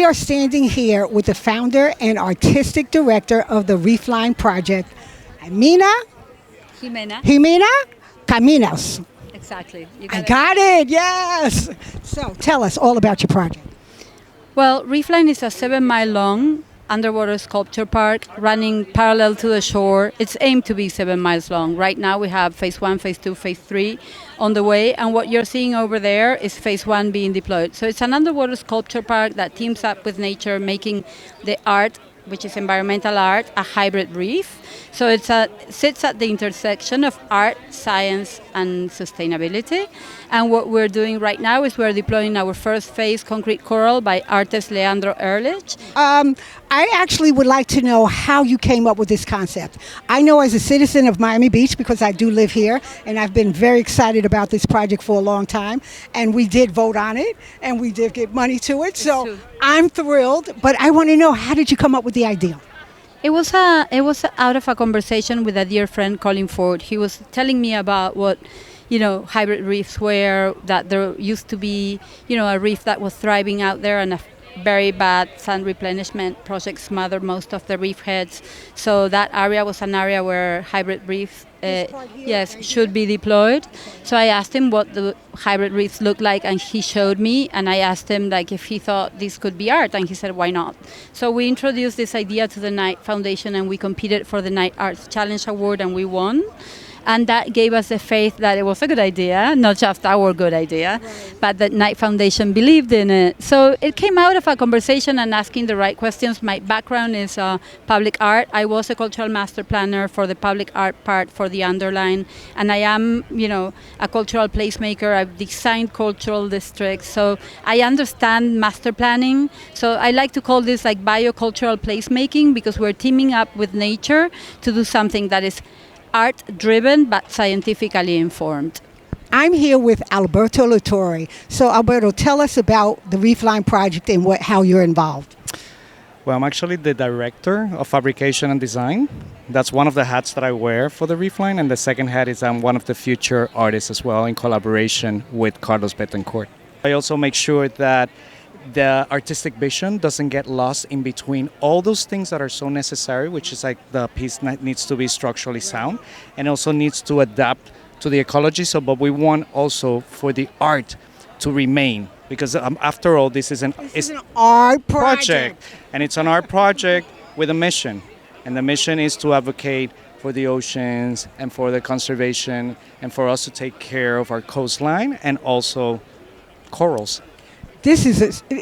we are standing here with the founder and artistic director of the Reefline project, Ximena Caminos. Exactly. I got it, yes. So tell us all about your project. Well, Reefline is a 7-mile long underwater sculpture park running parallel to the shore. It's aimed to be 7 miles long. Right now we have phase 1, phase 2, phase 3 on the way, and what you're seeing over there is phase 1 being deployed. So it's an underwater sculpture park that teams up with nature, making the art, which is environmental art, a hybrid reef. So it sits at the intersection of art, science, and sustainability. And what we're doing right now is we're deploying our first phase concrete coral by artist Leandro Ehrlich. I actually would like to know how you came up with this concept. I know as a citizen of Miami Beach, because I do live here, and I've been very excited about this project for a long time, and we did vote on it, and we did give money to it, so I'm thrilled, but I want to know, how did you come up with the idea? It was out of a conversation with a dear friend, Colin Ford. He was telling me about what, hybrid reefs were, that there used to be, a reef that was thriving out there, and a very bad sand replenishment project smothered most of the reef heads. So that area was an area where hybrid reefs should be deployed. So I asked him what the hybrid reefs look like, and he showed me, and I asked him if he thought this could be art, and he said, why not? So we introduced this idea to the Knight Foundation, and we competed for the Knight Arts Challenge Award, and we won. And that gave us the faith that it was a good idea, not just our good idea, but that Knight Foundation believed in it. So it came out of a conversation and asking the right questions. My background is public art. I was a cultural master planner for the public art part for the Underline, and I am, a cultural placemaker. I've designed cultural districts, so I understand master planning. So I like to call this biocultural placemaking, because we're teaming up with nature to do something that is art-driven but scientifically informed. I'm here with Alberto Latore. So Alberto, tell us about the Reefline project and how you're involved. Well, I'm actually the director of fabrication and design. That's one of the hats that I wear for the Reefline, and the second hat is I'm one of the future artists as well, in collaboration with Carlos Betancourt. I also make sure that the artistic vision doesn't get lost in between all those things that are so necessary, which is the piece needs to be structurally sound and also needs to adapt to the ecology. But we want also for the art to remain, because after all, this is an art project. And it's an art project with a mission. And the mission is to advocate for the oceans and for the conservation and for us to take care of our coastline and also corals.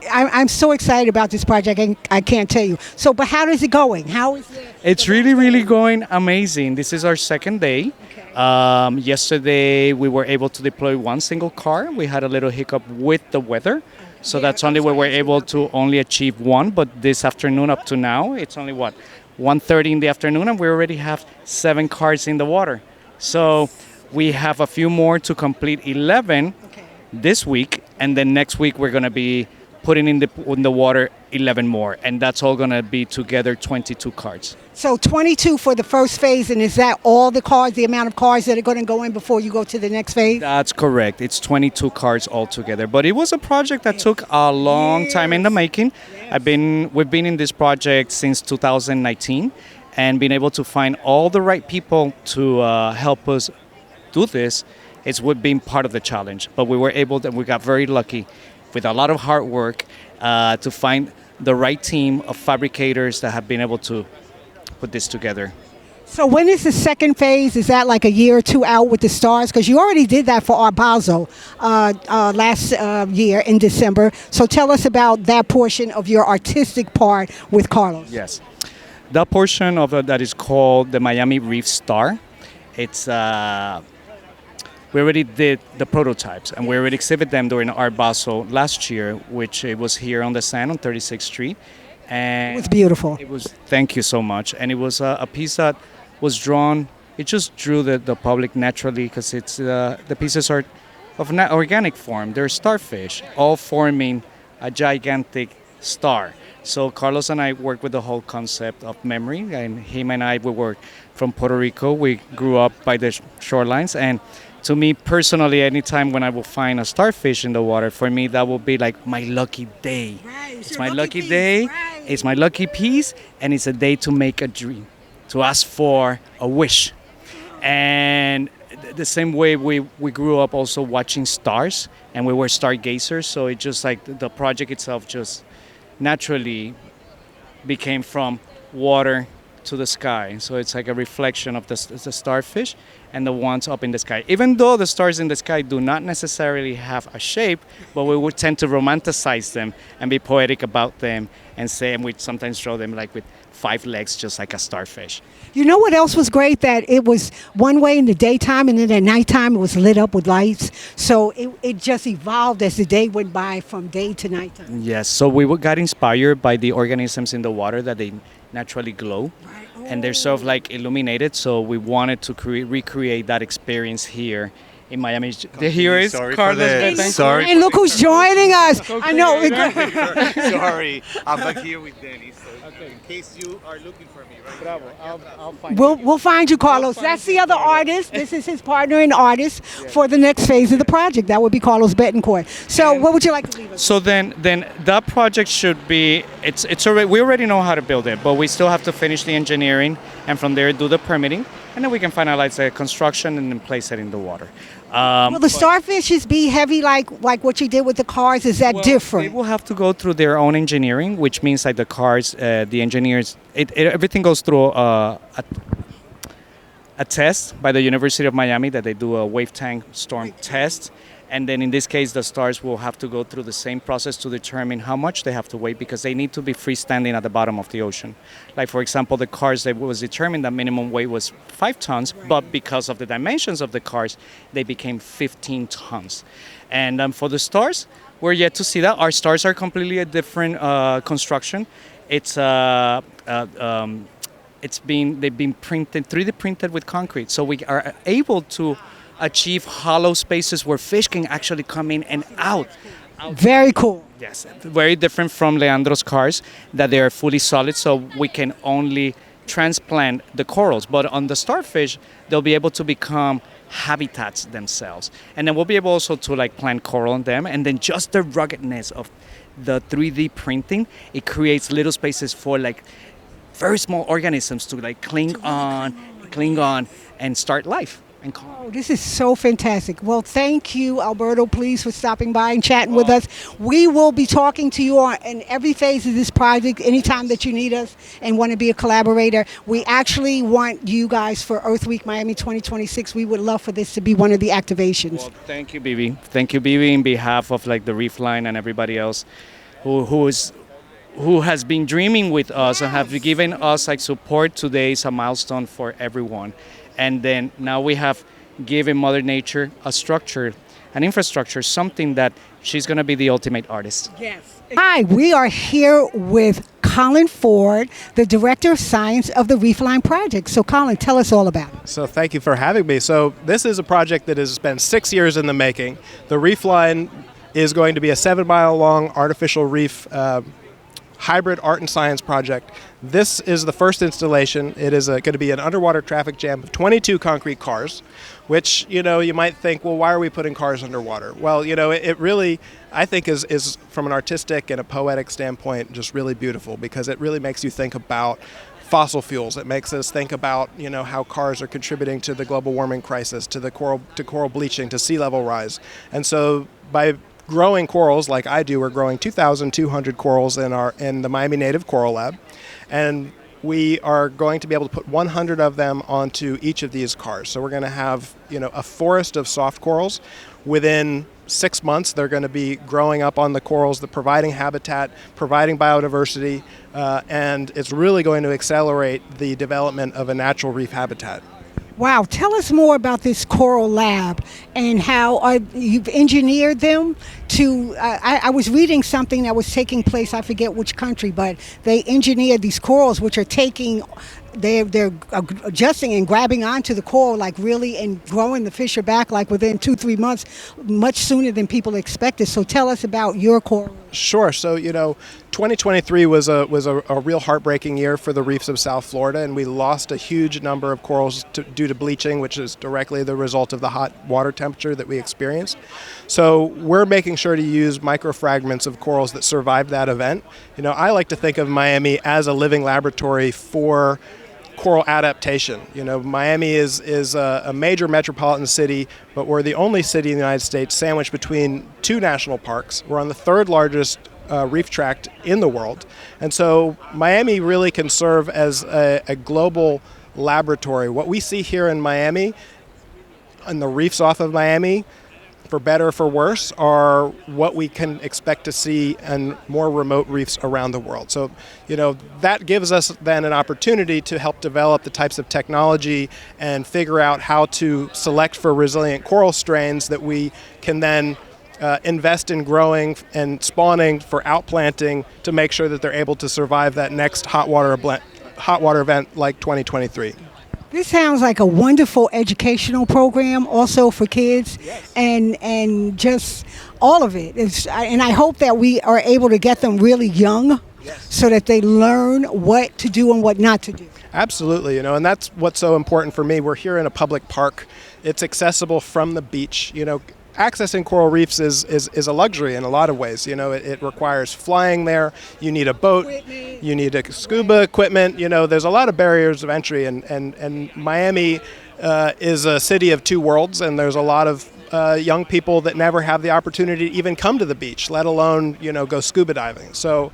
I'm so excited about this project, and I can't tell you. So, but how is it going? How is it? It's really going amazing. This is our second day. Okay. Yesterday, we were able to deploy one single car. We had a little hiccup with the weather. So that's only where we're able to only achieve one. But this afternoon up to now, it's only 1:30 in the afternoon, and we already have 7 cars in the water. So we have a few more to complete 11 this week, and then next week we're going to be putting in the water 11 more, and that's all going to be together 22 cars. So 22 for the first phase, and is that all the cars, the amount of cars that are going to go in before you go to the next phase? That's correct. It's 22 cars altogether, but it was a project that took a long time in the making. We've been in this project since 2019, and been able to find all the right people to help us do this. It's been part of the challenge, but we were able to, we got very lucky with a lot of hard work to find the right team of fabricators that have been able to put this together. So when is the second phase? Is that a year or two out with the stars? Because you already did that for Art Basel last year in December. So tell us about that portion of your artistic part with Carlos. Yes. That portion of it that is called the Miami Reef Star. It's we already did the prototypes, and we already exhibited them during Art Basel last year, which it was here on the sand on 36th Street. And it was beautiful. Thank you so much. And it was a piece that was drawn, it just drew the public naturally, because it's the pieces are of an organic form. They're starfish, all forming a gigantic star. So Carlos and I worked with the whole concept of memory, and him and I, we were from Puerto Rico. We grew up by the shorelines, and to me personally, anytime when I will find a starfish in the water, for me that will be like my lucky day. Right, It's your my lucky piece, day. right. It's my lucky piece, and it's a day to make a dream, to ask for a wish. And the same way we grew up also watching stars, and we were stargazers. So it just like the project itself just naturally became from water to the sky. So it's like a reflection of the starfish and the ones up in the sky. Even though the stars in the sky do not necessarily have a shape, but we would tend to romanticize them and be poetic about them and say, and we sometimes draw them like with 5 legs, just like a starfish. You know what else was great? That it was one way in the daytime, and then at nighttime it was lit up with lights. So it just evolved as the day went by from day to nighttime. Yes, so we got inspired by the organisms in the water that they naturally glow. And they're sort of like illuminated, so we wanted to recreate that experience here in Miami. Here is Sorry for Carlos. this. Betancourt. Sorry. And look who's joining us. I know. Sorry, I'm back here with Denny. So in case you are looking for me, right? Bravo. I'll find We'll find you, Carlos. That's the other artist. This is his partner and artist for the next phase of the project. That would be Carlos Betancourt. So, what would you like to leave us? So then that project should be it's already, we already know how to build it, but we still have to finish the engineering and from there do the permitting, and then we can finalize the construction and then place it in the water. Will the starfishes be heavy like what you did with the cars? Is that They different? will have to go through their own engineering, which means like the cars, the engineers, everything goes through a test by the University of Miami that they do a wave tank storm test. And then in this case, the stars will have to go through the same process to determine how much they have to weigh because they need to be freestanding at the bottom of the ocean. Like, for example, the cars, that was determined that minimum weight was 5 tons, but because of the dimensions of the cars, they became 15 tons. And for the stars, we're yet to see that. Our stars are completely a different construction. They've been printed, 3D printed with concrete. So we are able to achieve hollow spaces where fish can actually come in and out. Very cool. Yes, very different from Leandro's cars that they are fully solid, so we can only transplant the corals. But on the starfish, they'll be able to become habitats themselves. And then we'll be able also to like plant coral on them, and then just the ruggedness of the 3D printing, it creates little spaces for like very small organisms to like cling on and start life. Oh, this is so fantastic. Well, thank you, Alberto, please, for stopping by and chatting with us. We will be talking to you in every phase of this project anytime that you need us and want to be a collaborator. We actually want you guys for Earth Week Miami 2026. We would love for this to be one of the activations. Well, thank you, Bibi. Thank you, Bibi, in behalf of like the Reefline and everybody else who has been dreaming with us and have given us like support. Today is a milestone for everyone. And then now we have given Mother Nature a structure, an infrastructure, something that she's going to be the ultimate artist. Yes. Hi, we are here with Colin Ford, the Director of Science of the Reefline Project. So Colin, tell us all about it. So thank you for having me. So this is a project that has been 6 years in the making. The Reefline is going to be a 7-mile-long artificial reef hybrid art and science project. This is the first installation. It is going to be an underwater traffic jam of 22 concrete cars, which, you might think, well, why are we putting cars underwater? Well, it really, I think, is from an artistic and a poetic standpoint, just really beautiful because it really makes you think about fossil fuels. It makes us think about, how cars are contributing to the global warming crisis, to coral bleaching, to sea level rise. And so by growing corals like I do, we're growing 2,200 corals in the Miami Native Coral Lab, and we are going to be able to put 100 of them onto each of these cars. So we're going to have a forest of soft corals. Within 6 months, they're going to be growing up on the corals, providing habitat, providing biodiversity, and it's really going to accelerate the development of a natural reef habitat. Wow, tell us more about this coral lab and how you've engineered them to, I was reading something that was taking place, I forget which country, but they engineered these corals which are they're adjusting and grabbing onto the coral like really and growing the fisher back like within 2-3 months, much sooner than people expected. So tell us about your coral. Sure. So, 2023 was a real heartbreaking year for the reefs of South Florida, and we lost a huge number of corals due to bleaching, which is directly the result of the hot water temperature that we experienced. So we're making sure to use microfragments of corals that survived that event. I like to think of Miami as a living laboratory for coral adaptation. Miami is a major metropolitan city, but we're the only city in the United States sandwiched between two national parks. We're on the third largest reef tract in the world. And so Miami really can serve as a global laboratory. What we see here in Miami, and the reefs off of Miami, for better or for worse, are what we can expect to see in more remote reefs around the world. So, that gives us then an opportunity to help develop the types of technology and figure out how to select for resilient coral strains that we can then invest in growing and spawning for outplanting to make sure that they're able to survive that next hot water event like 2023. This sounds like a wonderful educational program also for kids. Yes. and just all of it. And I hope that we are able to get them really young. Yes. So that they learn what to do and what not to do. Absolutely, and that's what's so important for me. We're here in a public park. It's accessible from the beach. Accessing coral reefs is a luxury in a lot of ways. It requires flying there. You need a boat. Equipment. You need a scuba equipment. There's a lot of barriers of entry, and Miami is a city of two worlds, and there's a lot of young people that never have the opportunity to even come to the beach, let alone go scuba diving. So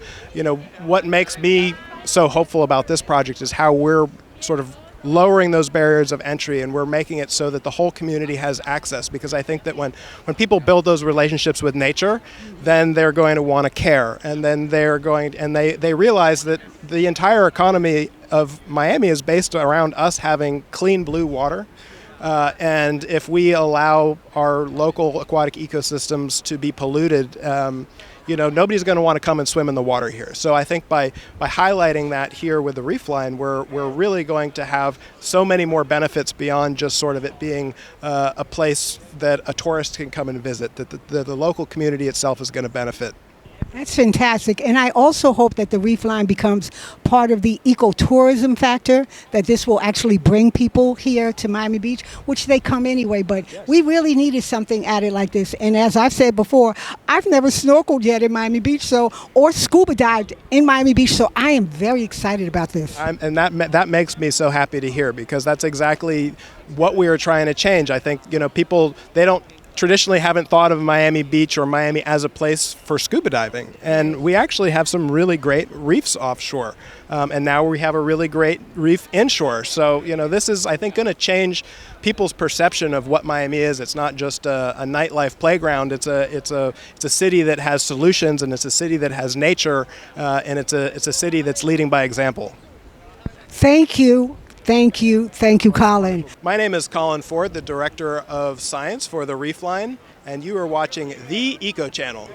what makes me so hopeful about this project is how we're sort of lowering those barriers of entry, and we're making it so that the whole community has access, because I think that when people build those relationships with nature, then they're going to want to care, and then they realize that the entire economy of Miami is based around us having clean blue water. And if we allow our local aquatic ecosystems to be polluted, nobody's going to want to come and swim in the water here. So I think by highlighting that here with the Reefline, we're really going to have so many more benefits beyond just sort of it being a place that a tourist can come and visit, that the local community itself is going to benefit. That's fantastic. And I also hope that the Reefline becomes part of the ecotourism factor, that this will actually bring people here to Miami Beach, which they come anyway. But yes, we really needed something added like this. And as I've said before, I've never snorkeled yet in Miami Beach or scuba dived in Miami Beach. So I am very excited about this. And that makes me so happy to hear, because that's exactly what we are trying to change. I think, people, they don't traditionally haven't thought of Miami Beach or Miami as a place for scuba diving. And we actually have some really great reefs offshore. And now we have a really great reef inshore. So, this is, I think, going to change people's perception of what Miami is. It's not just a nightlife playground. It's a city that has solutions, and it's a city that has nature, and it's a city that's leading by example. Thank you. Thank you, Colin. My name is Colin Ford, the Director of Science for the Reefline, and you are watching the Eco Channel.